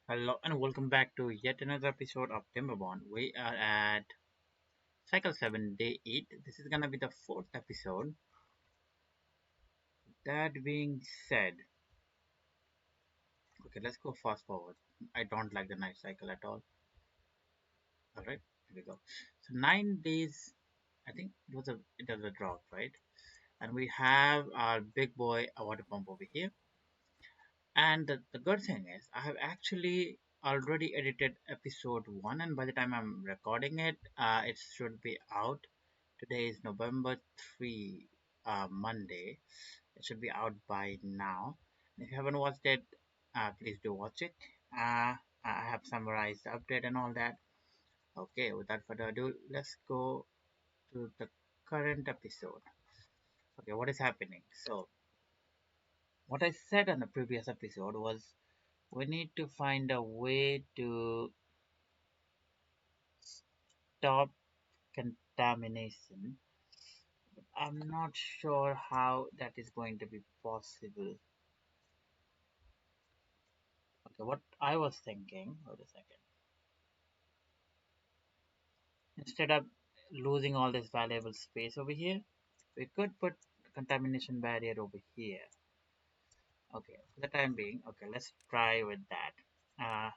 Hello and welcome back to yet another episode of Timberborn. We are at Cycle 7, Day 8. This is gonna be the fourth episode. That being said, okay, let's go fast forward. I don't like the night cycle at all. Alright, here we go. So 9 days, I think it was a drop, right? And we have our big boy a water pump over here. And the good thing is, I have actually already edited episode 1, and by the time I'm recording it, it should be out. Today is November 3, Monday. It should be out by now. If you haven't watched it, please do watch it. I have summarized the update and all that. Okay, without further ado, let's go to the current episode. Okay, what is happening? So, what I said on the previous episode was we need to find a way to stop contamination. I'm not sure how that is going to be possible. Okay, what I was thinking, wait a second. Instead of losing all this valuable space over here, we could put contamination barrier over here. Okay, for the time being, okay, let's try with that. Uh,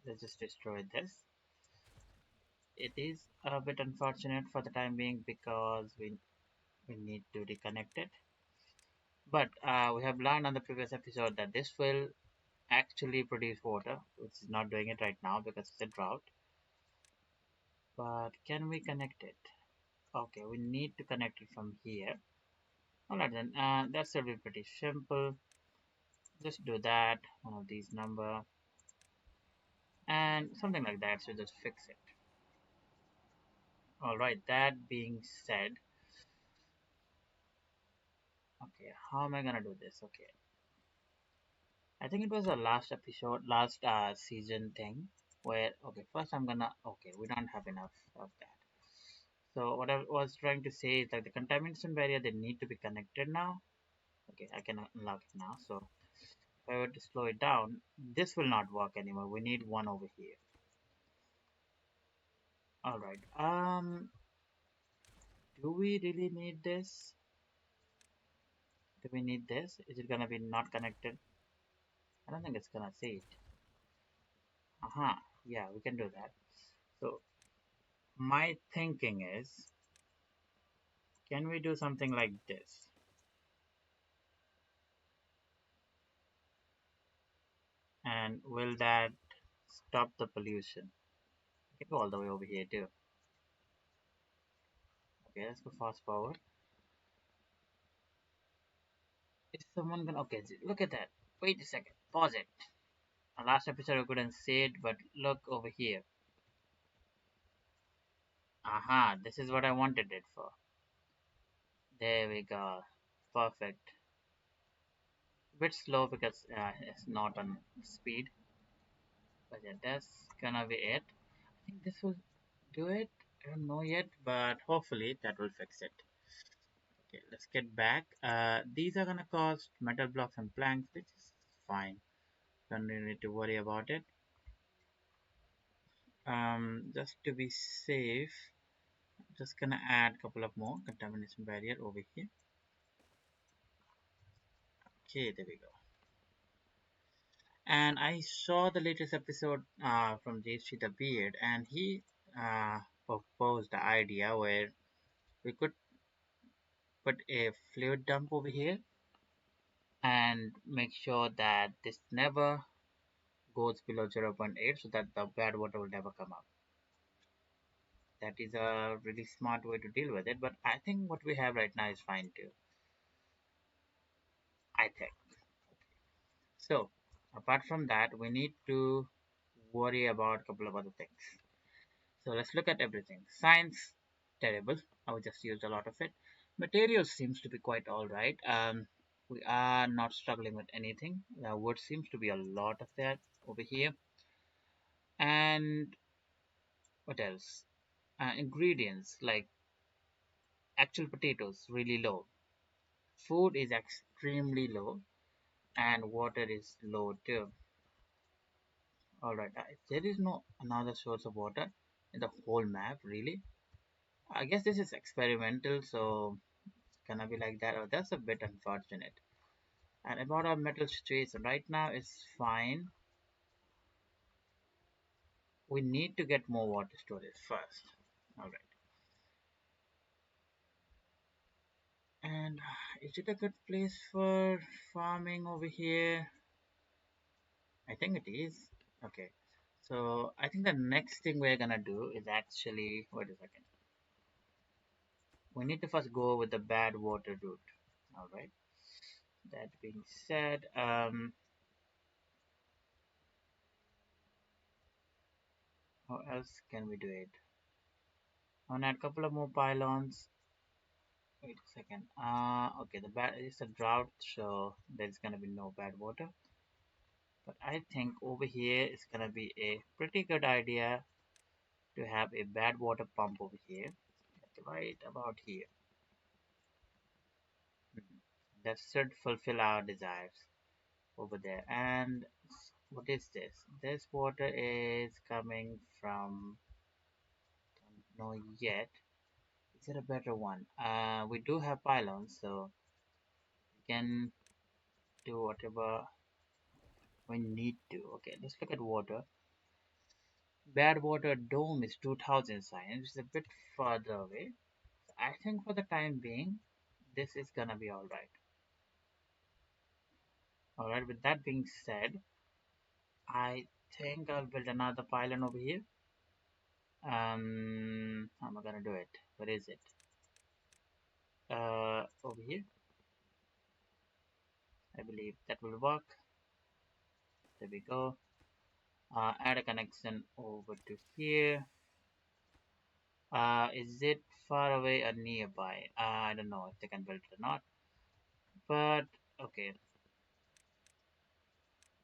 let's just destroy this. It is a bit unfortunate for the time being because we need to reconnect it. But we have learned on the previous episode that this will actually produce water, which is not doing it right now because it's a drought. But can we connect it? Okay, we need to connect it from here. Alright then, that should be pretty simple. Just do that, one of these number, and something like that should just fix it. Alright, that being said, okay, how am I gonna do this? Okay, I think it was the last episode, last season thing, where, okay, first I'm gonna, okay, we don't have enough of that. So what I was trying to say is that the contamination barrier, they need to be connected now. Okay, I can unlock it now. So if I were to slow it down, this will not work anymore. We need one over here. All right. Do we really need this? Do we need this? Is it gonna be not connected? I don't think it's gonna say it. Aha. Yeah, we can do that. So my thinking is, can we do something like this? And will that stop the pollution? We can go all the way over here too. Okay, let's go fast forward. Is someone gonna? Okay, look at that. Wait a second. Pause it. Last episode I couldn't see it, but look over here. Aha, this is what I wanted it for. There we go. Perfect. A bit slow because it's not on speed. But yeah, that's gonna be it. I think this will do it. I don't know yet, but hopefully that will fix it. Okay, let's get back. These are gonna cost metal blocks and planks, which is fine. Don't really need to worry about it. Just to be safe, I'm just gonna add a couple of more contamination barrier over here. Okay, there we go. And I saw the latest episode from JC the Beard, and he proposed the idea where we could put a fluid dump over here and make sure that this never goes below 0.8 so that the bad water will never come up. That is a really smart way to deal with it, but I think what we have right now is fine too. I think. So, apart from that, we need to worry about a couple of other things. So, let's look at everything. Science, terrible. I would just use a lot of it. Materials seems to be quite alright. We are not struggling with anything. Wood seems to be a lot of that over here. And what else? Ingredients like actual potatoes, really low. Food is extremely low, and water is low too. Alright, there is no another source of water in the whole map, really. I guess this is experimental, so it's gonna be like that. Oh, that's a bit unfortunate. And about our metal situation, right now is fine. We need to get more water storage first. Alright. And is it a good place for farming over here? I think it is. Okay. So I think the next thing we're gonna do is actually, wait a second. We need to first go with the bad water route. Alright. That being said, how else can we do it? On add a couple of more pylons. Wait a second. Okay, the bad is a drought, so there's gonna be no bad water. But I think over here is gonna be a pretty good idea to have a bad water pump over here, right about here. Mhm. That should fulfill our desires over there. And what is this? This water is coming from, don't know yet. Is there a better one? We do have pylons, so we can do whatever we need to. Okay, let's look at water. Bad water dome is 2000 science, which is a bit further away. I think for the time being, this is gonna be alright. Alright, with that being said, I think I'll build another pylon over here. How am I gonna do it? Where is it? Over here. I believe that will work. There we go. Add a connection over to here. Is it far away or nearby? I don't know if they can build it or not. But okay,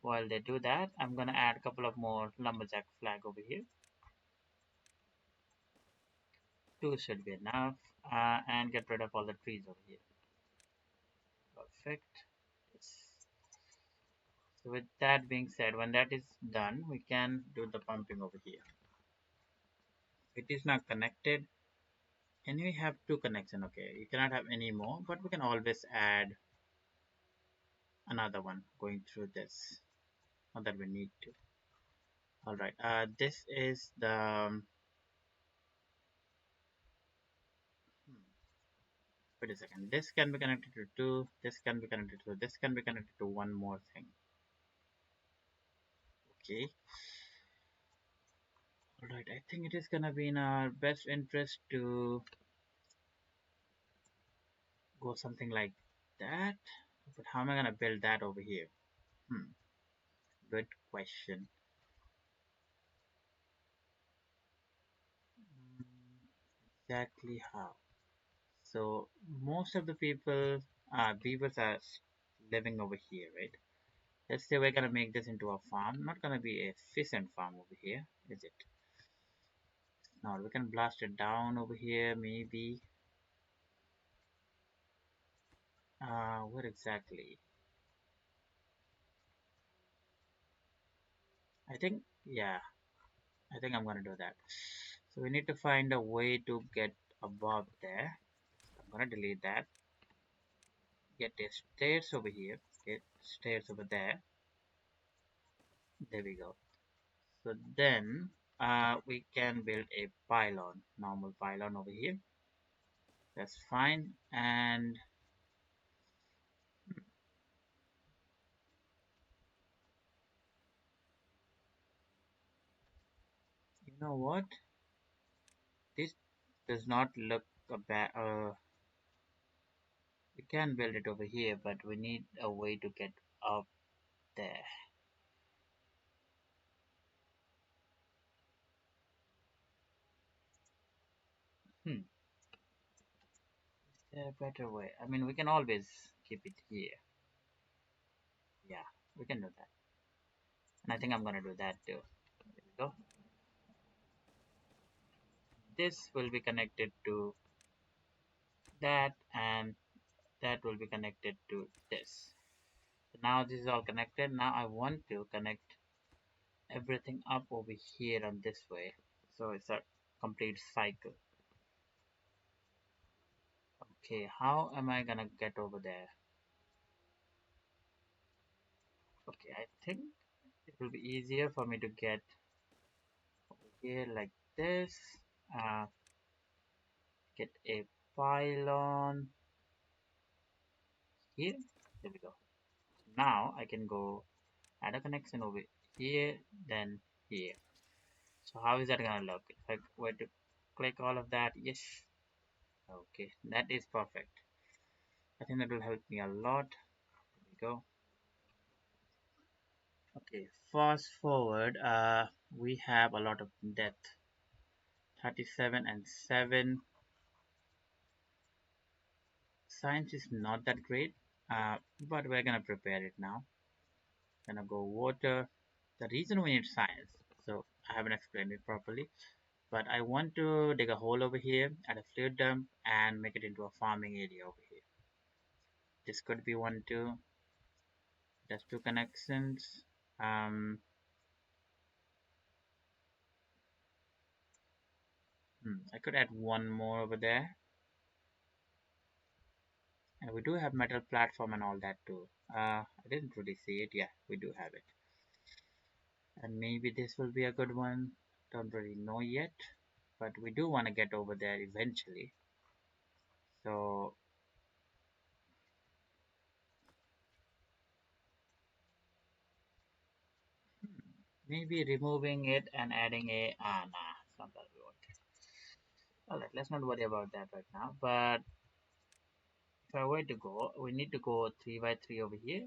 while they do that, I'm gonna add a couple of more lumberjack flag over here. Two should be enough. And get rid of all the trees over here. Perfect. Yes. So with that being said, when that is done, we can do the pumping over here. It is not connected. And we have two connection. Okay, you cannot have any more, but we can always add another one going through this. Not that we need to. All right. This is the hmm, wait a second. This can be connected to two. This can be connected to this. Can be connected to one more thing. Okay. All right. I think it is gonna be in our best interest to go something like that. But how am I gonna build that over here? Hmm. Good question. Mm, exactly how? So most of the people, beavers are living over here, right? Let's say we're gonna make this into a farm. Not gonna be a pheasant farm over here, is it? No, we can blast it down over here, maybe. Where exactly? I think, yeah, I think I'm gonna do that. So we need to find a way to get above there. I'm gonna delete that. Get a stairs over here. Get stairs over there. There we go. So then we can build a pylon, normal pylon over here. That's fine. And you know what? This does not look a bad. We can build it over here, but we need a way to get up there. Hmm. Is there a better way? I mean, we can always keep it here. Yeah, we can do that. And I think I'm gonna do that too. There we go. This will be connected to that, and that will be connected to this. So now this is all connected. Now I want to connect everything up over here on this way. So it's a complete cycle. Okay, how am I gonna get over there? Okay, I think it will be easier for me to get over here like this. Uh, get a pylon here. There we go. Now I can go add a connection over here, then here. So how is that gonna look? If I were to click all of that, yes. Okay, that is perfect. I think that will help me a lot. There we go. Okay, fast forward. We have a lot of depth. 37 and 7. Science is not that great, but we're gonna prepare it now. Gonna go water. The reason we need science, so I haven't explained it properly, but I want to dig a hole over here, add a fluid dump, and make it into a farming area over here. This could be one too. Just two connections. Um, I could add one more over there. And we do have metal platform and all that too. I didn't really see it. Yeah, we do have it. And maybe this will be a good one. Don't really know yet, but we do want to get over there eventually. So maybe removing it and adding a nah, it's not that we want. Alright, let's not worry about that right now. But if I were to go, we need to go 3 by 3 over here.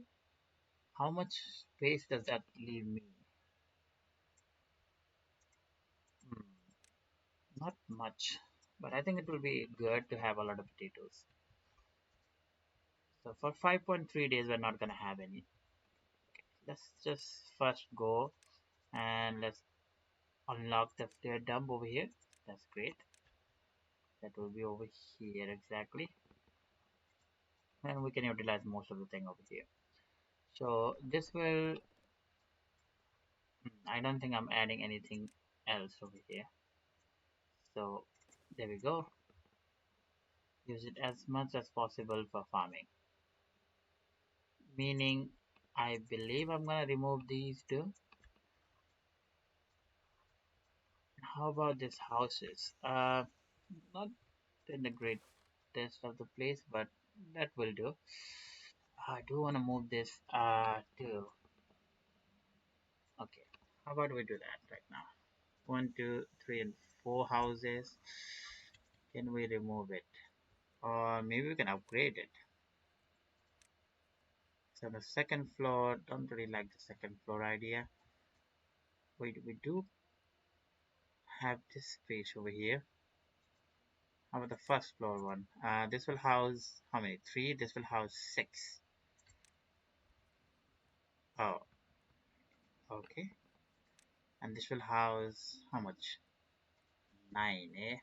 How much space does that leave me? Hmm, not much, but I think it will be good to have a lot of potatoes. So for 5.3 days, we're not gonna have any. Let's just first go and let's unlock the flare dump over here. That's great. That will be over here exactly. And we can utilize most of the thing over here. So this will, I don't think I'm adding anything else over here. So there we go. Use it as much as possible for farming. Meaning, I believe I'm gonna remove these two. How about these houses? Not in the greatest of the place, but that will do. I do want to move this too. Okay, how about we do that right now? One, two, three, and four houses. Can we remove it? Or maybe we can upgrade it. So the second floor, don't really like the second floor idea. Wait, we do have this space over here. How about the first floor one? This will house how many? Three. This will house six. Oh, okay. And this will house how much? Nine, eh?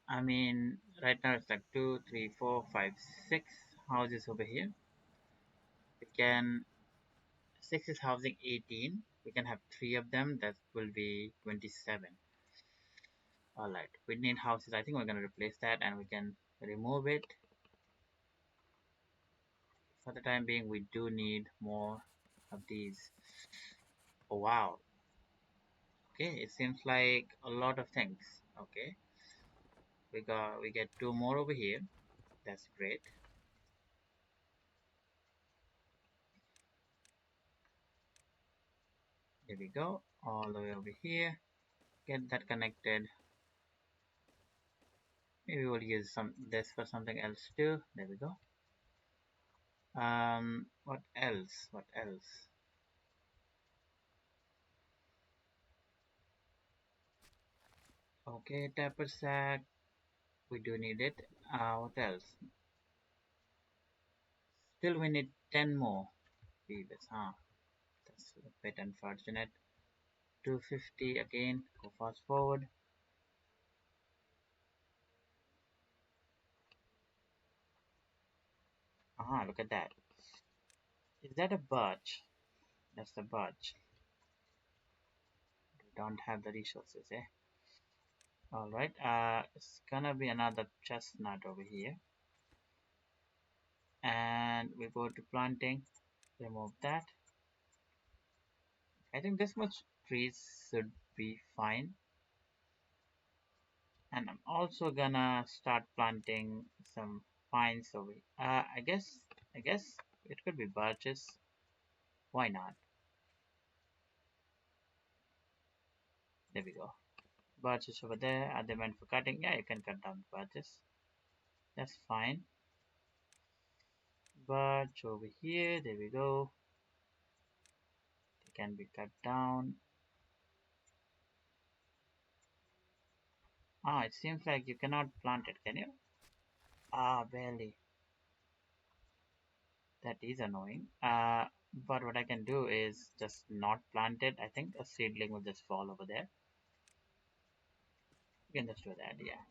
I mean, right now it's like two, three, four, five, six houses over here. We can, six is housing 18. We can have three of them. That will be 27. Alright, we need houses. I think we're going to replace that and we can remove it. For the time being, we do need more of these. Oh, wow. Okay, it seems like a lot of things. Okay, we get two more over here. That's great. There we go. All the way over here. Get that connected. Maybe we'll use some this for something else too. There we go. What else? What else? Okay, tapper sack. We do need it. What else? Still, we need 10 more beavers, huh? That's a bit unfortunate. 250 again. Go fast forward. Look at that. Is that a birch? That's the birch. We don't have the resources, eh? Alright, it's gonna be another chestnut over here. And we go to planting, remove that. I think this much trees should be fine. And I'm also gonna start planting some pines over here. I guess it could be birches. Why not? There we go. Birches over there. Are they meant for cutting? Yeah, you can cut down the birches. That's fine. Birch over here. There we go. They can be cut down. Ah, it seems like you cannot plant it, can you? Ah, barely. That is annoying. But what I can do is just not plant it. I think a seedling will just fall over there. You can just do that, yeah.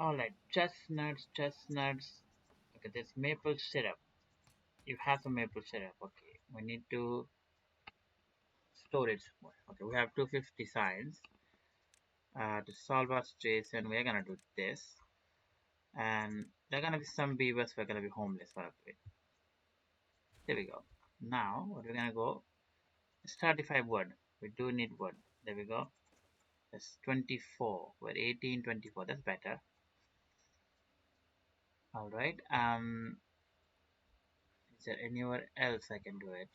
Alright, chestnuts, chestnuts. Okay, this maple syrup. You have some maple syrup. Okay, we need to store it somewhere. Okay, we have 250 signs. To solve our situation, we're gonna do this. And there are gonna be some beavers who are gonna be homeless for a bit. There we go. Now, what we're gonna go is 35 wood. We do need wood. There we go. That's 24. We're 18, 24. That's better. Alright. Is there anywhere else I can do it?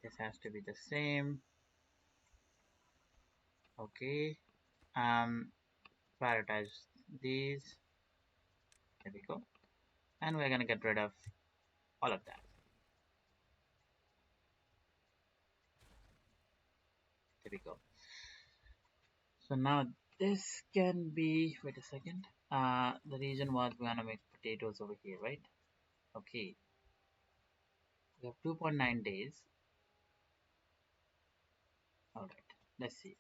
This has to be the same. Okay. Um, prioritize these. There we go. And we're gonna get rid of all of that. There we go. So now this can be, wait a second. The reason was we're gonna make potatoes over here, right? Okay. We have 2.9 days. Alright. Let's see.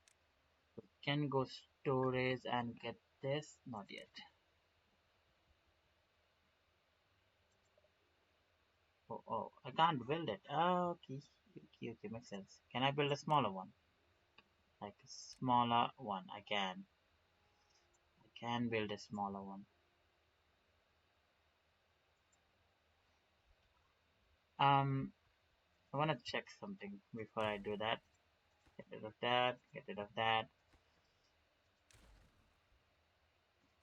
We can go storage and get this. Not yet. Oh, I can't build it. Oh, okay. Okay, makes sense. Can I build a smaller one? Like a smaller one. I can. I can build a smaller one. I want to check something before I do that. Get rid of that. Get rid of that.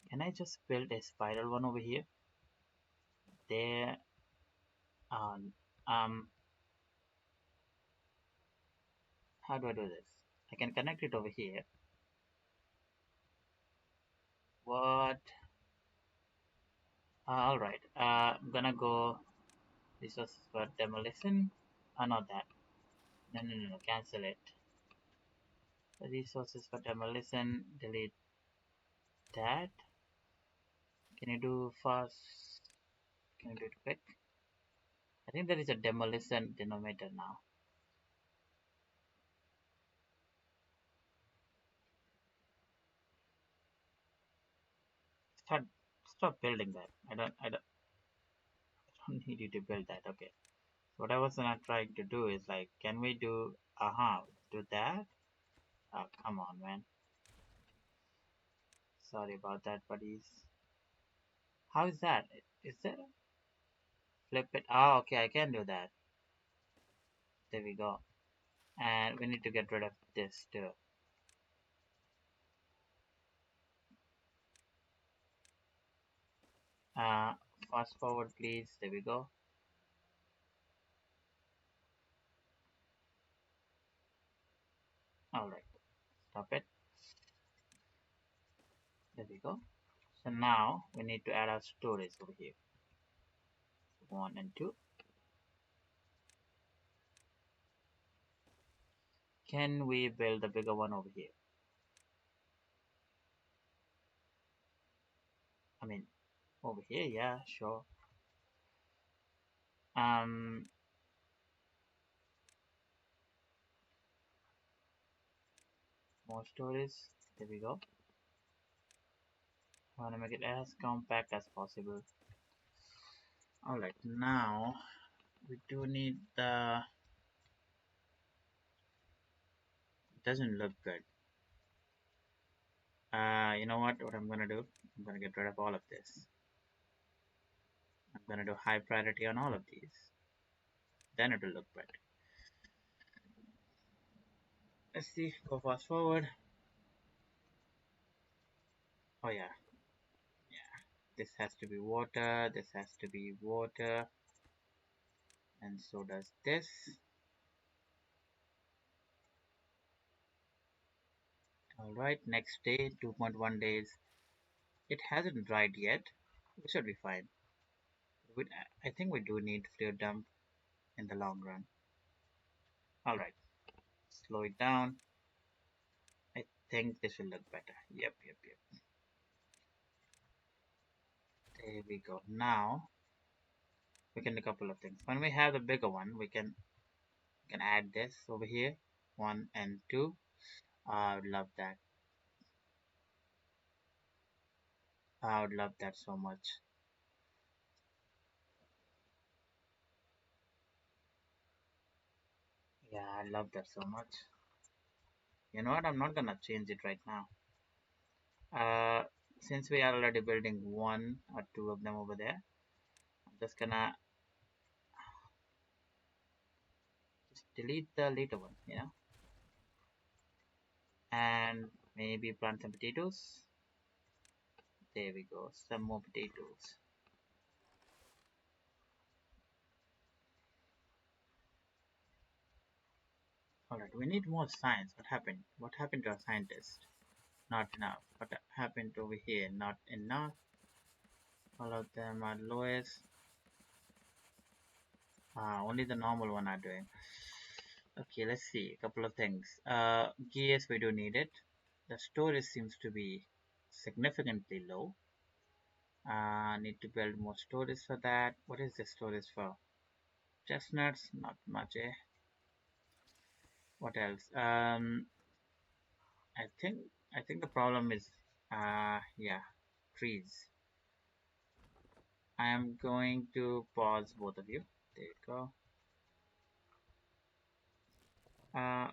Can I just build a spiral one over here? There. Um. Um. How do I do this? I can connect it over here. What? All right. I'm gonna go. This was for demolition. Not that. No, no, no, no. Cancel it. Resources for demolition. Delete that. Can you do fast? Can you do it quick? I think there is a demolition denominator now. Start, stop building that. I don't need you to build that. Okay. So what I was not trying to do is like, can we do, do that? Oh, come on, man. Sorry about that, buddies. How is that? Is there flip it? Oh, okay, I can do that. There we go. And we need to get rid of this too. Uh, Fast forward, please. There we go. All right, stop it. There we go. So now we need to add our storage over here. 1 and 2. Can we build a bigger one over here? I mean, over here, yeah, sure. Um, More storage. There we go. I want to make it as compact as possible. Alright, now we do need the. Doesn't look good. You know what? What I'm gonna do? I'm gonna get rid of all of this. I'm gonna do high priority on all of these. Then it will look better. Let's see. Go fast forward. Oh yeah, yeah. This has to be water. This has to be water, and so does this. All right. Next day, 2.1 days. It hasn't dried yet. We should be fine. We, I think we do need fluid dump in the long run. All right. Slow it down. I think this will look better. Yep, yep, yep. There we go. Now we can do a couple of things. When we have the bigger one, we can add this over here, 1 and 2. I would love that. I would love that so much. Yeah, I love that so much. You know what? I'm not gonna change it right now. Uh, since we are already building 1 or 2 of them over there, I'm just gonna just delete the later one, and maybe plant some potatoes. There we go, some more potatoes. Alright, we need more science. What happened? What happened to our scientist? Not enough. What happened over here? Not enough. All of them are lowest. Only the normal one are doing. Okay, let's see. A couple of things. Gears, we do need it. The storage seems to be significantly low. Need to build more storage for that. What is the storage for? Chestnuts, not much, eh? What else? I think I think the problem is, yeah, trees. I am going to pause both of you. There you go.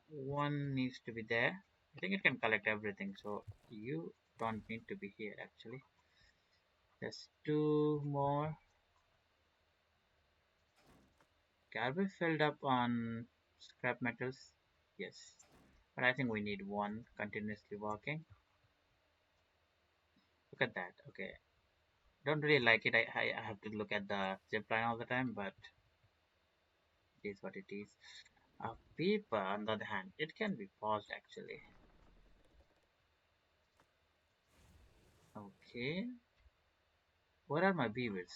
One needs to be there. I think it can collect everything, so you don't need to be here actually. There's 2 more. Are we filled up on scrap metals? Yes. But I think we need one continuously working. Look at that. Okay. Don't really like it. I have to look at the zipline all the time, but it is what it is. Paper, on the other hand, it can be paused actually. Okay. Where are my beavers?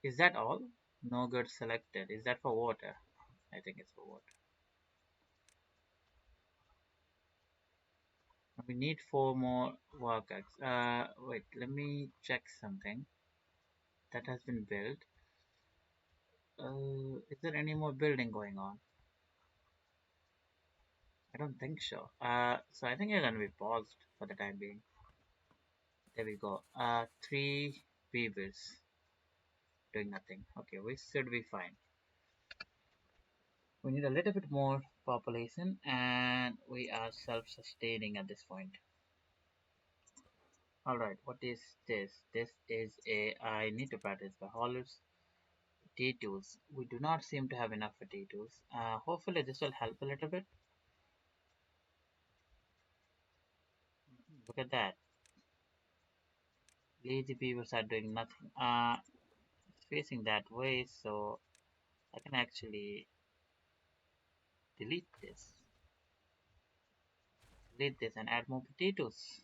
Is that all? No good selected. Is that for water? I think it's for water. We need 4 more workers. Wait, let me check something that has been built. Is there any more building going on? I don't think so. So I think you're gonna be paused for the time being. There we go. 3 beavers doing nothing. Okay, we should be fine. We need a little bit more population, and we are self-sustaining at this point. Alright, what is this? This is a. I need to practice the olives. Potatoes. We do not seem to have enough potatoes. Hopefully, this will help a little bit. Look at that. Lazy beavers are doing nothing. It's facing that way, so I can actually delete this. Delete this and add more potatoes.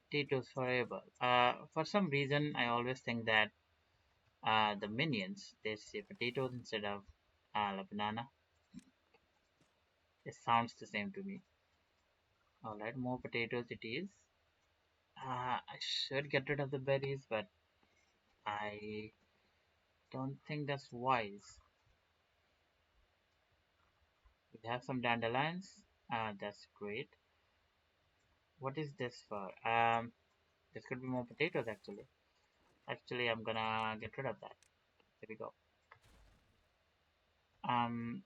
Potatoes forever. For some reason, I always think that the minions, they say potatoes instead of la banana. It sounds the same to me. Alright, more potatoes it is. I should get rid of the berries, but I don't think that's wise. We have some dandelions. That's great. What is this for? This could be more potatoes actually. Actually, I'm gonna get rid of that. There we go. Um,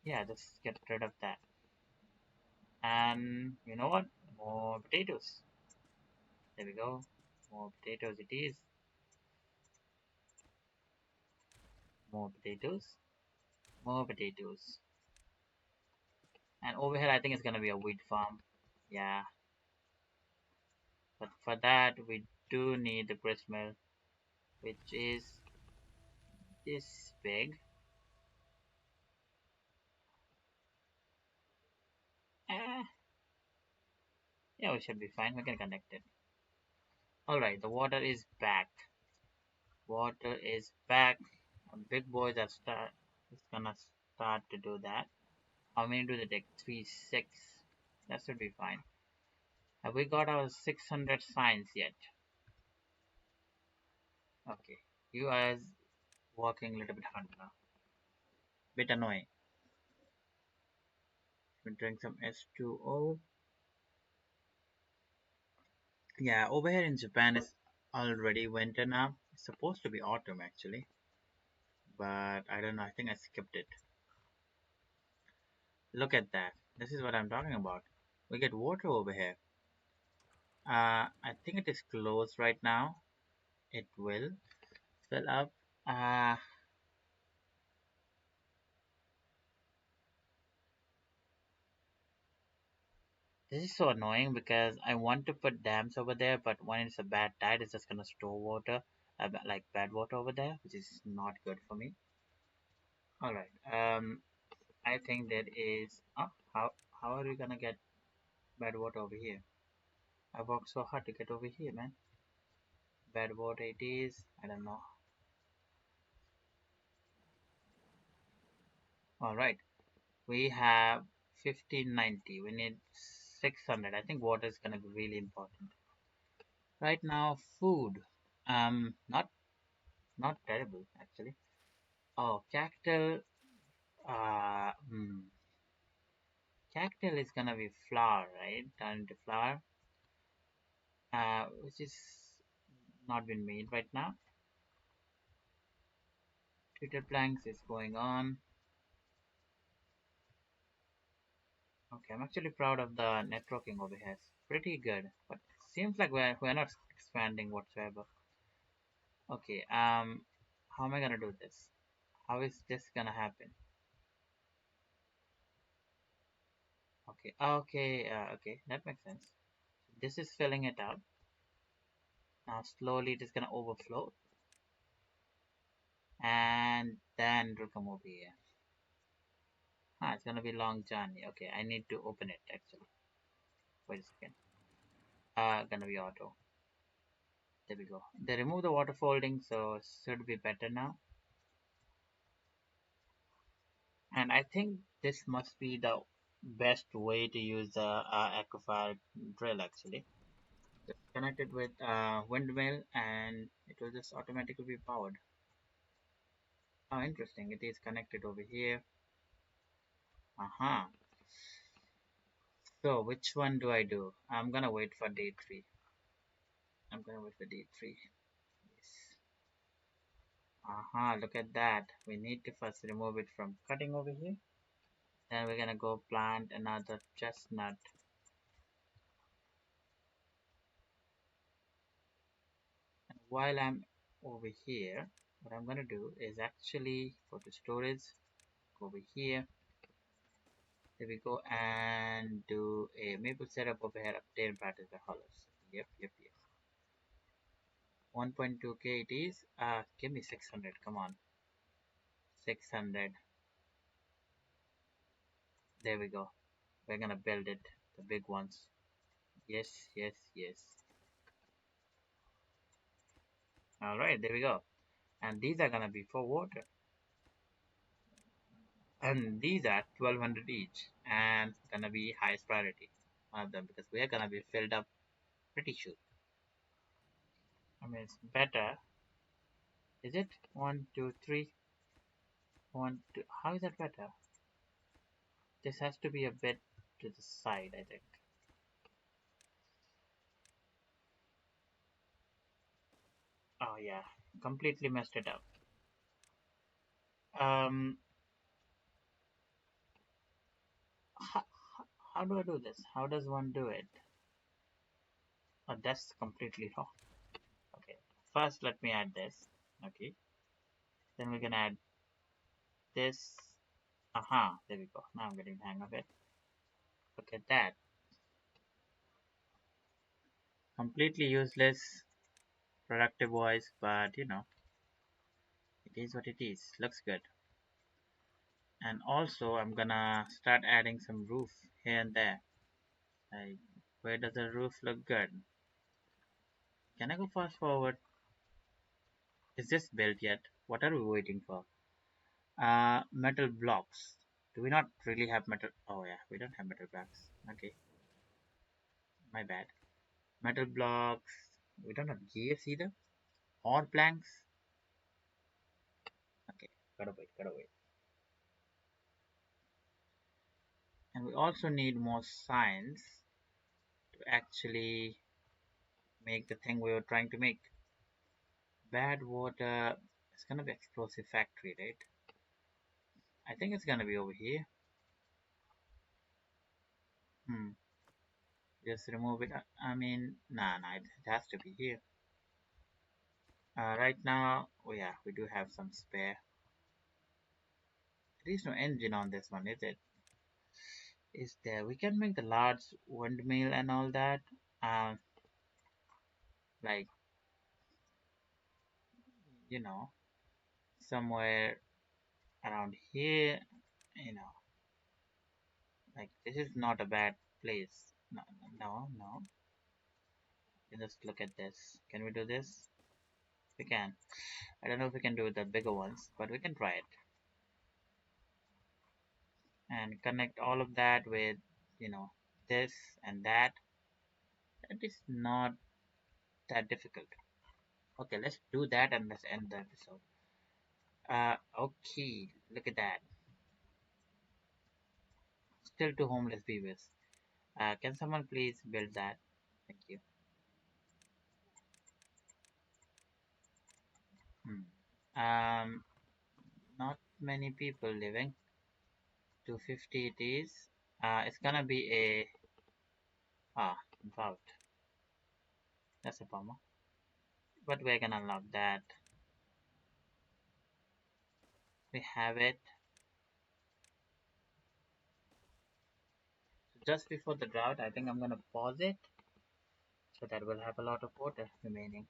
yeah, just get rid of that. And you know what? More potatoes. There we go. More potatoes it is. More potatoes. More potatoes. And over here, I think it's gonna be a wheat farm. Yeah, but for that, we do need the grist mill, which is this big. Eh, yeah, we should be fine. We can connect it. Alright, the water is back. Water is back. Big boys are start. It's gonna start to do that. How many do they take? 3, 6. That should be fine. Have we got our 600 signs yet? Okay. You guys working a little bit hard now. Bit annoying. We drink some S2O. Yeah, over here in Japan it's already winter now. It's supposed to be autumn actually, but I don't know. I think I skipped it. Look at that. This is what I'm talking about. We get water over here. I think it is closed right now. It will fill up. Uh, this is so annoying because I want to put dams over there, but when it's a bad tide, it's just gonna store water, like bad water over there, which is not good for me. All right. I think that is. Oh, how are we gonna get bad water over here? I worked so hard to get over here, man. Bad water it is. I don't know. All right. We have 1590. We need 600. I think water is gonna be really important. Right now, food. Not terrible actually. Oh, cactus. Uh, hmm. Cactus is gonna be flour, right? Turned into flour. Which is not been made right now. Twitter planks is going on. Okay, I'm actually proud of the networking over here. It's pretty good, but it seems like we're not expanding whatsoever. Okay, how am I gonna do this? How is this gonna happen? Okay, okay, that makes sense. This is filling it up. Now slowly it is gonna overflow, and then it will come over here. It's gonna be a long journey. Okay, I need to open it actually. Wait a second. Gonna be auto. There we go. They remove the water folding, so it should be better now. And I think this must be the best way to use the aquifer drill actually. Just connect it with windmill and it will just automatically be powered. Oh, interesting. It is connected over here. Uh-huh. So which one do I do? I'm gonna wait for day 3. I'm gonna wait for day 3. Yes. Uh-huh, look at that. We need to first remove it from cutting over here. Then we're gonna go plant another chestnut. And while I'm over here, what I'm gonna do is actually go to storage, go over here. There we go, and do a maple setup over here, obtain patterns and hollows. Yep. 1.2k it is. Give me 600. Come on, 600. There we go. We're gonna build it, the big ones. Yes. All right, there we go. And these are gonna be for water. And these are 1200 each and gonna be highest priority, one of them, because we are gonna be filled up pretty soon. I mean, it's better. Is it? One, two, three. One, two. How is that better? This has to be a bit to the side, I think. yeah, completely messed it up. Um, how, how do I do this? How does one do it? Oh, that's completely wrong. Okay, first let me add this. Okay, then we can add this. Aha, there we go. Now I'm getting the hang of it. Look at that. Completely useless productive voice, but it is what it is. Looks good. And also, I'm gonna start adding some roof here and there. Like, where does the roof look good? Can I go fast forward? Is this built yet? What are we waiting for? Metal blocks. Do we not really have metal? Oh yeah, we don't have metal blocks. Okay, my bad. Metal blocks. We don't have gears either. Or planks. Okay, gotta wait, gotta wait. And we also need more science to actually make the thing we were trying to make. Bad water. It's gonna be explosive factory, right? I think it's gonna be over here. Hmm. Just remove it. I mean, nah, it has to be here. Right now, oh yeah, we do have some spare. There is no engine on this one, is it? Is there? We can make the large windmill and all that. Um, like you know, somewhere around here. You know, like this is not a bad place. No. Just look at this. Can we do this? We can. I don't know if we can do the bigger ones, but we can try it. And connect all of that with, you know, this and that. That is not that difficult. Okay, let's do that and let's end the episode. Okay, look at that. Still two homeless beavers. Can someone please build that? Thank you. Hmm. Not many people living. 250 it is. It's gonna be a drought. That's a bummer. But we're gonna unlock that. We have it. So just before the drought, I think I'm gonna pause it so that we'll have a lot of water remaining.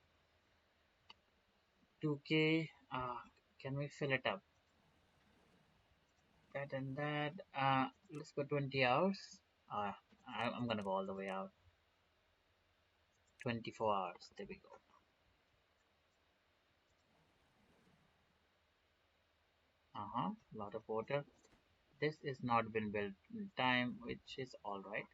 2k. Can we fill it up? That and that. Let's go 20 hours. I'm gonna go all the way out. 24 hours. There we go. Lot of water. This is not been built in time, which is all right.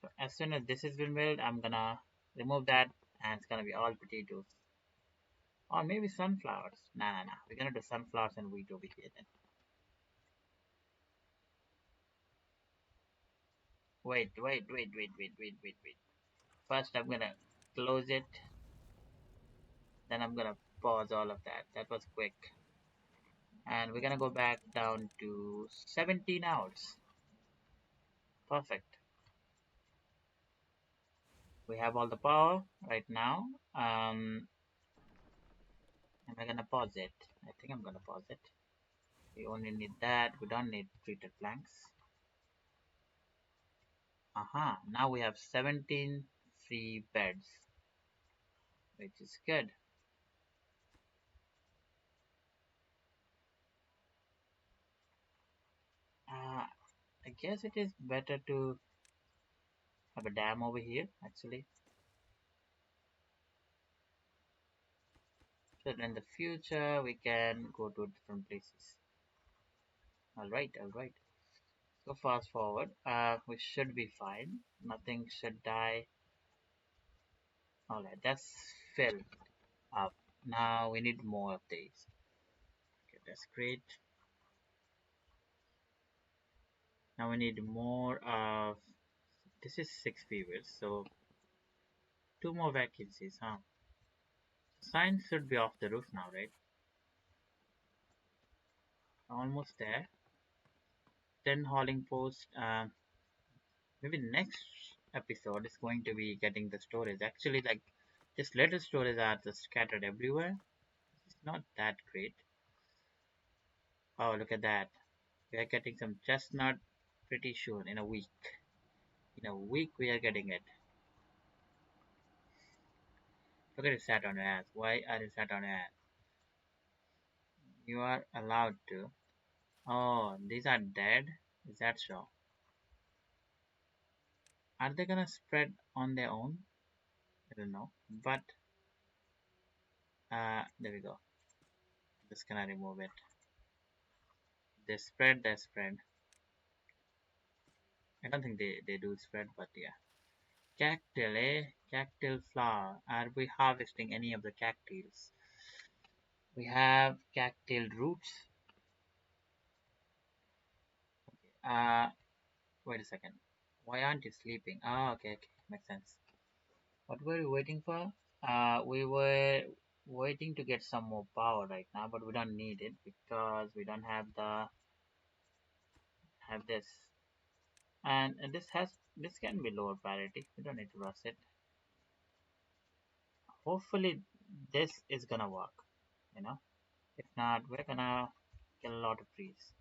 So as soon as this has been built, I'm gonna remove that, and it's gonna be all potatoes. Or maybe sunflowers. Nah. We're gonna do sunflowers and wheat over here then. Wait. First, I'm gonna close it. Then I'm gonna pause all of that. That was quick. And we're gonna go back down to 17 hours. Perfect. We have all the power right now. And we're gonna pause it. I think I'm gonna pause it. We only need that. We don't need treated planks. Now we have 17 free beds, which is good. I guess it is better to have a dam over here actually. So in the future we can go to different places. Alright. So fast forward. We should be fine. Nothing should die. Alright, that's filled up. Now we need more of these. Okay, that's great. Now we need more of this is 6 beavers, so Two more vacancies, huh? Signs should be off the roof now, right? Almost there. 10 hauling post. Maybe next episode is going to be getting the storage. Actually, like, just little stories are just scattered everywhere. It's not that great. Oh, look at that. We are getting some chestnut pretty soon in a week. In a week, we are getting it. Look at it sat on your ass. Why are you sat on your ass? You are allowed to. Oh, these are dead? Is that so? Are they gonna spread on their own? I don't know. But, there we go. Just gonna remove it. They spread. I don't think they do spread, but yeah. Cactus, eh? Cactus flower. Are we harvesting any of the cactus? We have cactus roots. Wait a second. Why aren't you sleeping? Oh, okay, okay. Makes sense. What were you waiting for? We were waiting to get some more power right now, but we don't need it because we don't have this. And this can be lower priority. We don't need to rush it. Hopefully, this is gonna work. You know. If not, we're gonna kill a lot of trees.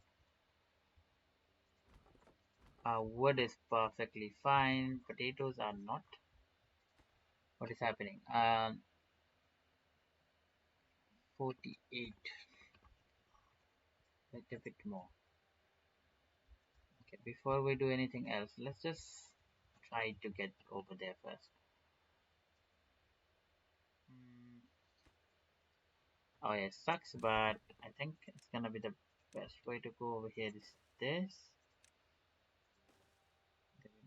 Wood is perfectly fine. Potatoes are not. What is happening? 48. Wait a bit more. Okay, before we do anything else, let's just try to get over there first. Mm, oh yeah, sucks, but I think it's gonna be the best way to go over here is this.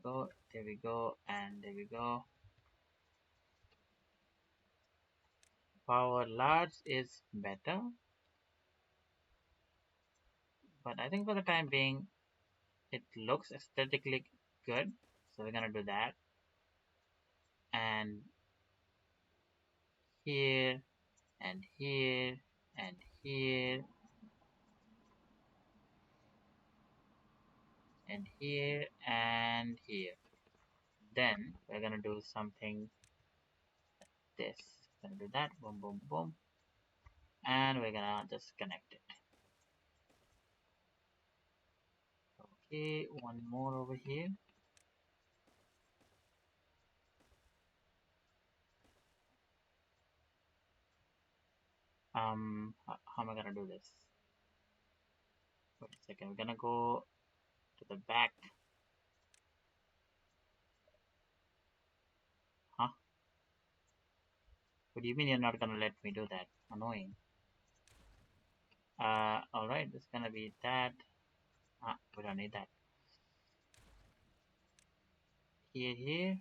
There we go, and there we go. Power large is better, but I think for the time being, it looks aesthetically good. So we're gonna do that. And here, and here, and here, and here, and here. Then we're gonna do something this. Gonna do that, boom, boom, boom, and we're gonna just connect it. Okay, one more over here. How am I gonna do this? Wait a second, we're gonna go to the back. Huh? What do you mean you're not gonna let me do that? Annoying. Alright, it's gonna be that. We don't need that. Here,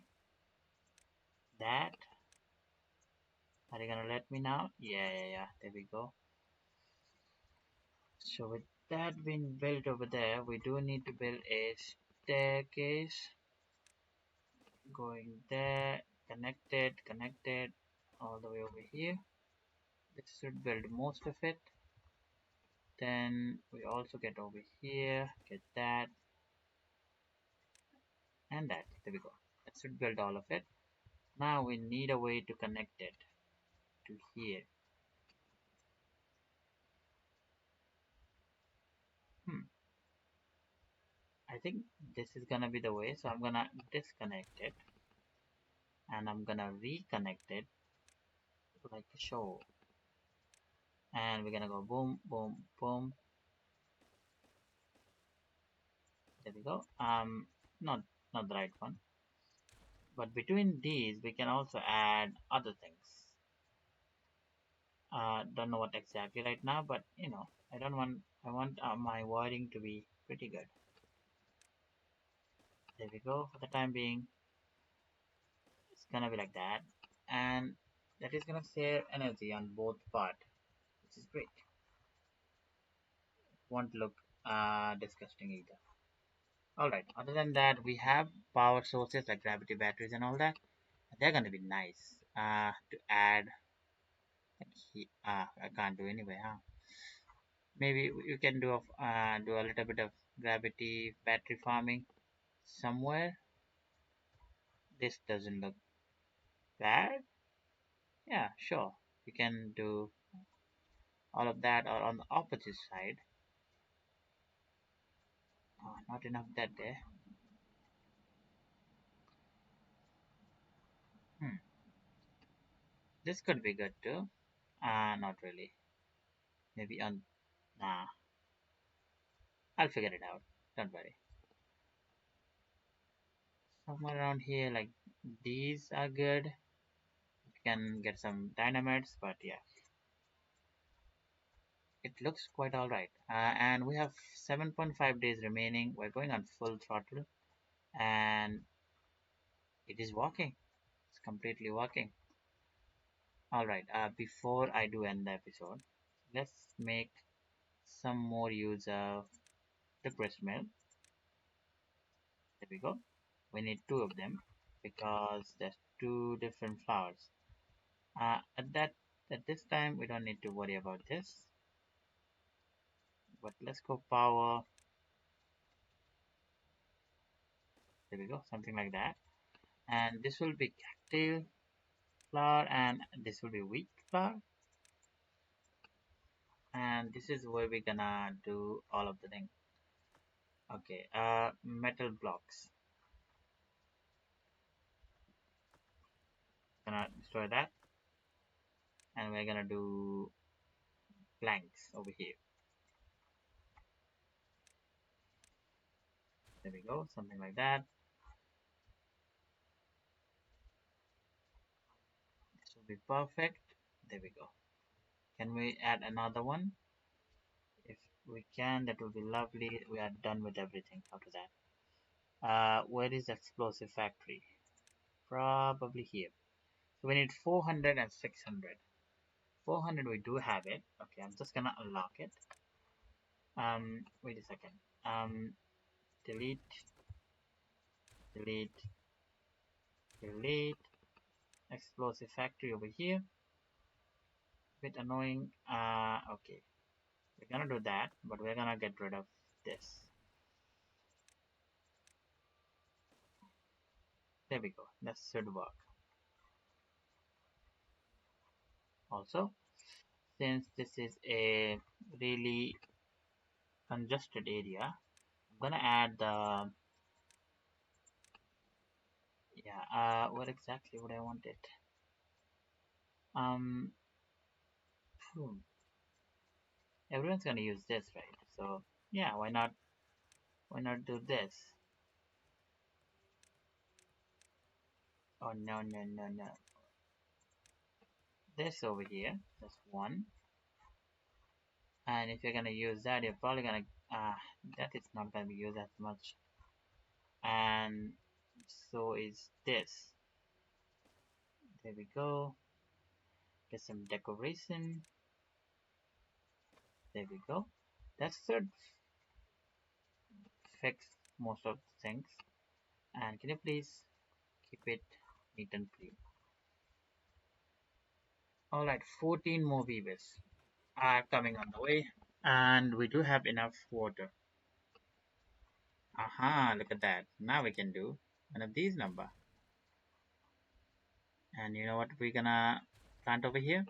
that. Are you gonna let me now? Yeah. There we go. So with that being built over there, we do need to build a staircase going there, connected all the way over here. This should build most of it. Then we also get over here, get that and that. There we go. That should build all of it. Now we need a way to connect it to here. I think this is gonna be the way. So I'm gonna disconnect it and I'm gonna reconnect it like a show. And we're gonna go boom, boom, boom. There we go. Not the right one. But between these, we can also add other things. Don't know what exactly right now, but you know, I want my wiring to be pretty good. There we go. For the time being, it's gonna be like that, and that is gonna save energy on both part, which is great. Won't look disgusting either. Alright, other than that, we have power sources like gravity batteries and all that. They're gonna be nice to add. I can't do anyway, huh? Maybe you can do a little bit of gravity battery farming somewhere. This doesn't look bad. Yeah, sure. You can do all of that, or on the opposite side. Not enough that there. Hmm. This could be good too. Not really. Maybe on. Nah, I'll figure it out. Don't worry. Somewhere around here, like these are good. You can get some dynamites, but yeah, it looks quite alright. And we have 7.5 days remaining. We're going on full throttle, and it is working. It's completely working. Alright, before I do end the episode, let's make some more use of the breast milk. There we go. We need two of them because there's two different flowers. At that at this time we don't need to worry about this. But let's go power. There we go, something like that. And this will be cattail flower, and this will be wheat flower. And this is where we're gonna do all of the thing. Okay, metal blocks. Gonna destroy that, and we're gonna do planks over here. There we go, something like that. This will be perfect. There we go. Can we add another one? If we can, that will be lovely. We are done with everything after that. Where is the explosive factory? Probably here. So we need 400 and 600. 400 we do have it. Okay, I'm just gonna unlock it. Wait a second. Delete, delete, delete. Explosive factory over here. Bit annoying. Okay. We're gonna do that, but we're gonna get rid of this. There we go. That should work. Also, since this is a really congested area, I'm gonna add the yeah. What exactly would I want it? Um, hmm, everyone's gonna use this, right? So yeah, why not? Why not do this? Oh no no no no! This over here. That's one. And if you're gonna use that, you're probably gonna that is not gonna be used as much. And so is this. There we go. Get some decoration. There we go. That should fix most of the things. And can you please keep it neat and clean? Alright, 14 more beavers are coming on the way. And we do have enough water. Aha, look at that. Now we can do one of these number. And you know what we're gonna plant over here?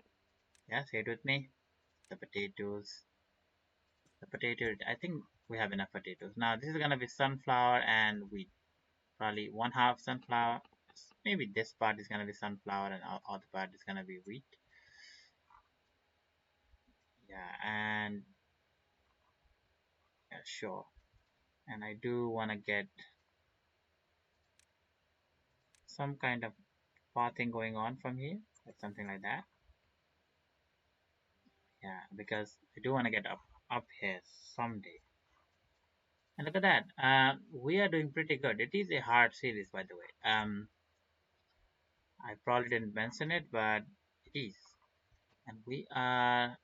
Yeah, say it with me. The potatoes. The potato, I think we have enough potatoes. Now this is gonna be sunflower and wheat. Probably one half sunflower. Maybe this part is gonna be sunflower and other part is gonna be wheat. Yeah, and yeah, sure. And I do wanna get some kind of pathing going on from here, like something like that. Yeah, because I do wanna get up here someday. And look at that. We are doing pretty good. It is a hard series, by the way. I probably didn't mention it, but it is. And we are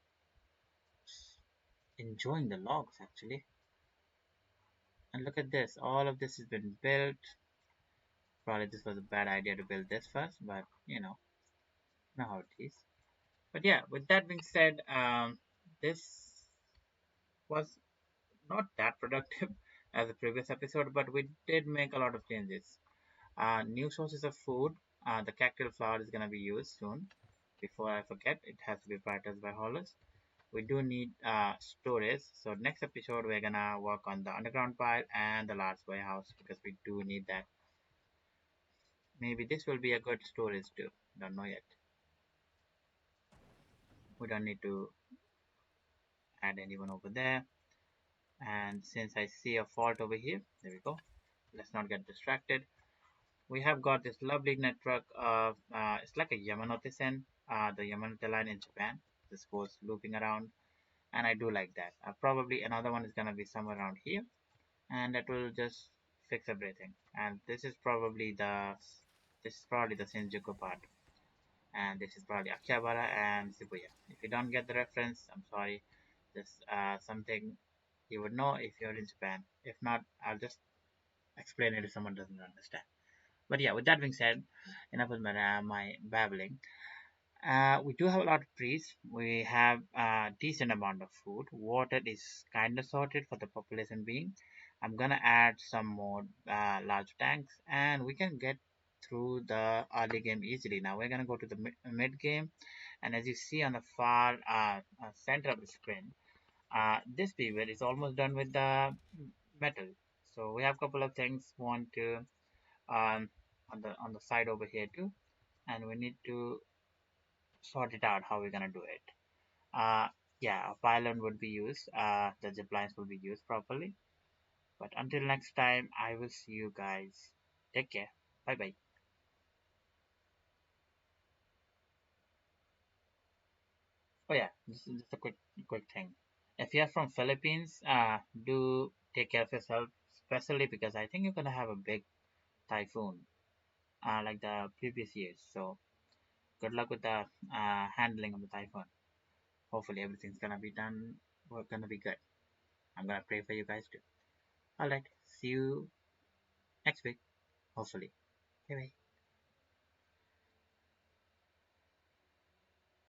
enjoying the logs actually. And look at this. All of this has been built Probably this was a bad idea to build this first, but know how it is. But yeah, with that being said, this was not that productive as the previous episode, but we did make a lot of changes. New sources of food. The cactus flower is going to be used soon. Before I forget, it has to be prioritized by haulers. We do need storage. So next episode, we're going to work on the underground pile and the large warehouse because we do need that. Maybe this will be a good storage too. Don't know yet. We don't need to add anyone over there. And since I see a fault over here, there we go. Let's not get distracted. We have got this lovely network of, it's like a Yamanote-sen, the Yamanote line in Japan. This goes looping around, and I do like that. Probably another one is going to be somewhere around here, and that will just fix everything. And this is probably the Shinjuku part, and this is probably Akihabara and Shibuya. If you don't get the reference, I'm sorry. This something you would know if you're in Japan. If not, I'll just explain it if someone doesn't understand. But yeah, with that being said, enough with my babbling. We do have a lot of trees. We have a decent amount of food. Water is kind of sorted for the population being. I'm gonna add some more large tanks, and we can get through the early game easily. Now we're gonna go to the mid game, and as you see on the far center of the screen, this beaver is almost done with the metal. So we have a couple of things want to um, on the side over here too, and we need to sort it out how we're gonna do it. Uh, yeah, a pylon would be used. The zip lines will be used properly. But until next time, I will see you guys. Take care. Bye bye. Oh yeah, this is just a quick thing. If you're from Philippines, do take care of yourself, especially because I think you're gonna have a big typhoon, like the previous years. So good luck with the handling of the typhoon. Hopefully everything's gonna be done. We're gonna be good. I'm gonna pray for you guys too. Alright, see you next week, hopefully. Bye bye.